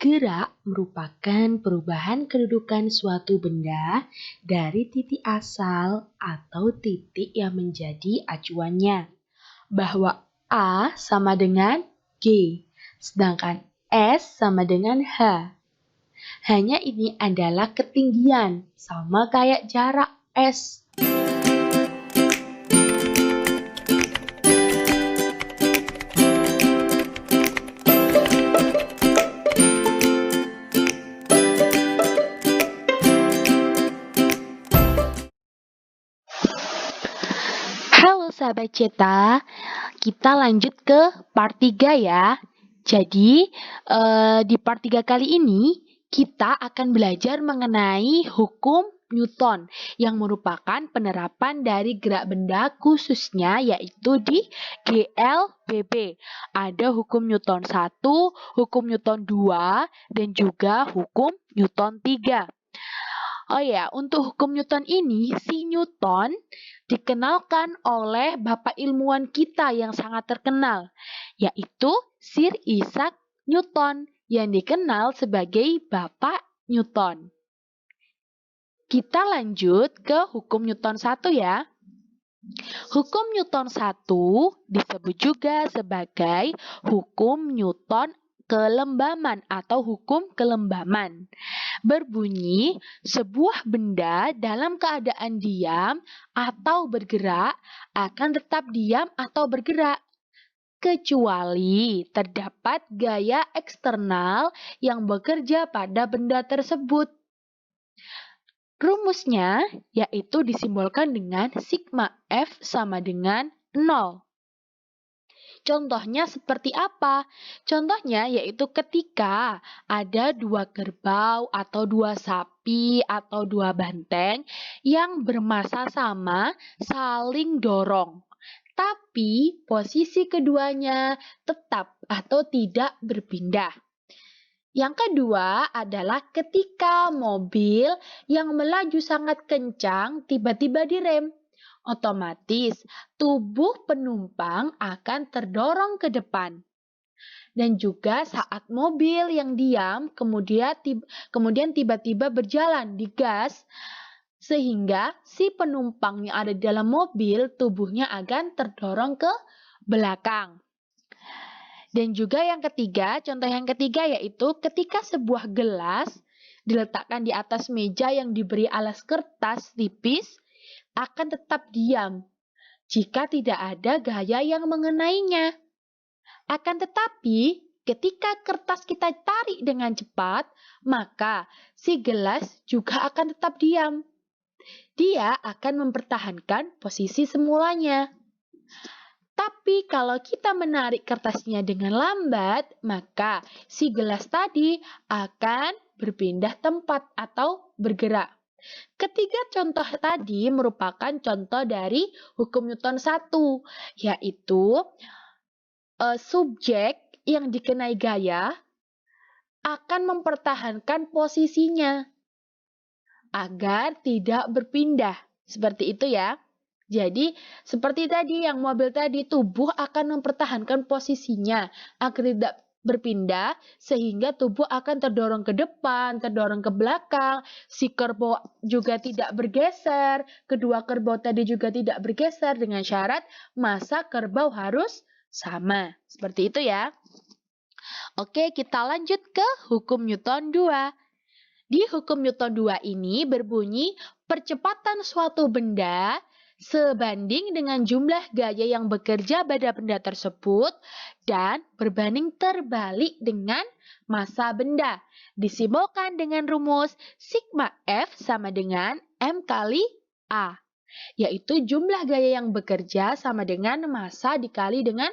Gerak merupakan perubahan kedudukan suatu benda dari titik asal atau titik yang menjadi acuannya. Bahwa A sama dengan G, sedangkan S sama dengan H. Hanya ini adalah ketinggian, sama kayak jarak S. Halo sahabat Ceta, kita lanjut ke part 3 ya. Jadi di part 3 kali ini kita akan belajar mengenai hukum Newton yang merupakan penerapan dari gerak benda khususnya yaitu di GLBB. Ada hukum Newton 1, hukum Newton 2, dan juga hukum Newton 3. Oh ya, untuk hukum Newton ini, si Newton dikenalkan oleh bapak ilmuwan kita yang sangat terkenal, yaitu Sir Isaac Newton yang dikenal sebagai Bapak Newton. Kita lanjut ke hukum Newton 1 ya. Hukum Newton 1 disebut juga sebagai hukum Newton kelembaman atau hukum kelembaman. Berbunyi, sebuah benda dalam keadaan diam atau bergerak akan tetap diam atau bergerak, kecuali terdapat gaya eksternal yang bekerja pada benda tersebut. Rumusnya yaitu disimbolkan dengan sigma F sama dengan 0. Contohnya seperti apa? Contohnya yaitu ketika ada dua kerbau atau dua sapi atau dua banteng yang bermassa sama saling dorong. Tapi posisi keduanya tetap atau tidak berpindah. Yang kedua adalah ketika mobil yang melaju sangat kencang tiba-tiba direm. Otomatis tubuh penumpang akan terdorong ke depan. Dan juga saat mobil yang diam kemudian tiba-tiba berjalan digas, sehingga si penumpang yang ada di dalam mobil tubuhnya akan terdorong ke belakang. Dan juga yang ketiga, contoh yang ketiga yaitu ketika sebuah gelas diletakkan di atas meja yang diberi alas kertas tipis, akan tetap diam jika tidak ada gaya yang mengenainya. Akan tetapi, ketika kertas kita tarik dengan cepat, maka si gelas juga akan tetap diam. Dia akan mempertahankan posisi semulanya. Tapi kalau kita menarik kertasnya dengan lambat, maka si gelas tadi akan berpindah tempat atau bergerak. Ketiga contoh tadi merupakan contoh dari hukum Newton 1, yaitu subjek yang dikenai gaya akan mempertahankan posisinya agar tidak berpindah. Seperti itu ya. Jadi, seperti tadi yang mobil tadi, tubuh akan mempertahankan posisinya agar tidak berpindah sehingga tubuh akan terdorong ke depan, terdorong ke belakang, si kerbau juga tidak bergeser, kedua kerbau tadi juga tidak bergeser dengan syarat massa kerbau harus sama. Seperti itu ya. Oke, kita lanjut ke hukum Newton 2. Di hukum Newton 2 ini berbunyi percepatan suatu benda sebanding dengan jumlah gaya yang bekerja pada benda tersebut dan berbanding terbalik dengan massa benda. Disimbolkan dengan rumus sigma F sama dengan M kali A, yaitu jumlah gaya yang bekerja sama dengan massa dikali dengan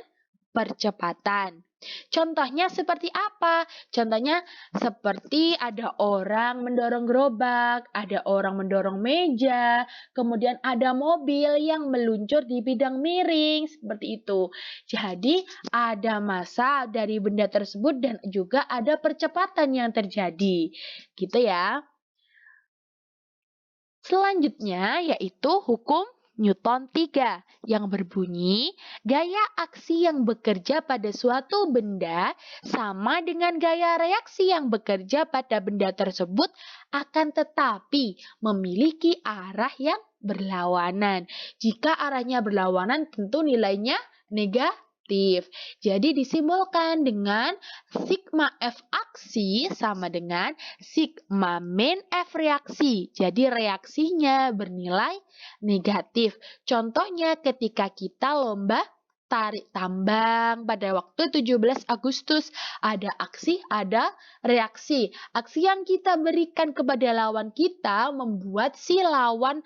percepatan. Contohnya seperti apa? Contohnya seperti ada orang mendorong gerobak, ada orang mendorong meja, kemudian ada mobil yang meluncur di bidang miring, seperti itu. Jadi ada massa dari benda tersebut dan juga ada percepatan yang terjadi. Gitu ya. Selanjutnya yaitu hukum Newton 3 yang berbunyi, gaya aksi yang bekerja pada suatu benda sama dengan gaya reaksi yang bekerja pada benda tersebut akan tetapi memiliki arah yang berlawanan. Jika arahnya berlawanan tentu nilainya negatif. Jadi disimbolkan dengan sigma F aksi sama dengan sigma min F reaksi. Jadi reaksinya bernilai negatif. Contohnya ketika kita lomba tarik tambang pada waktu 17 Agustus. Ada aksi, ada reaksi. Aksi yang kita berikan kepada lawan kita membuat si lawan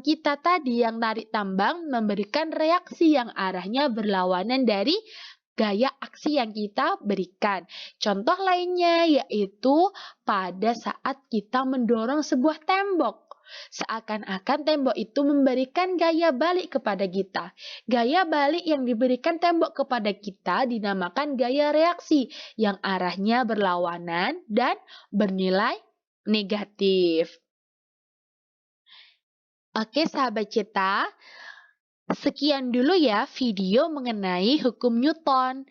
kita tadi yang tarik tambang memberikan reaksi yang arahnya berlawanan dari gaya aksi yang kita berikan. Contoh lainnya yaitu pada saat kita mendorong sebuah tembok. Seakan-akan tembok itu memberikan gaya balik kepada kita. Gaya balik yang diberikan tembok kepada kita dinamakan gaya reaksi yang arahnya berlawanan dan bernilai negatif. Oke sahabat Cita, sekian dulu ya video mengenai hukum Newton.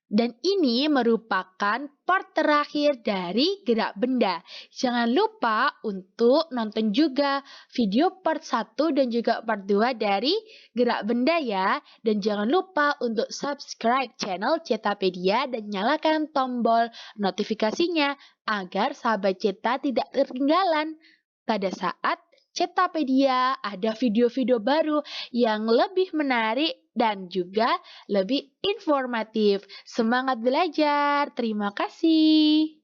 Dan ini merupakan part terakhir dari gerak benda. Jangan lupa untuk nonton juga video part 1 dan juga part 2 dari gerak benda ya. Dan jangan lupa untuk subscribe channel Cetapedia dan nyalakan tombol notifikasinya agar sahabat Ceta tidak ketinggalan pada saat Cetapedia ada video-video baru yang lebih menarik dan juga lebih informatif. Semangat belajar! Terima kasih.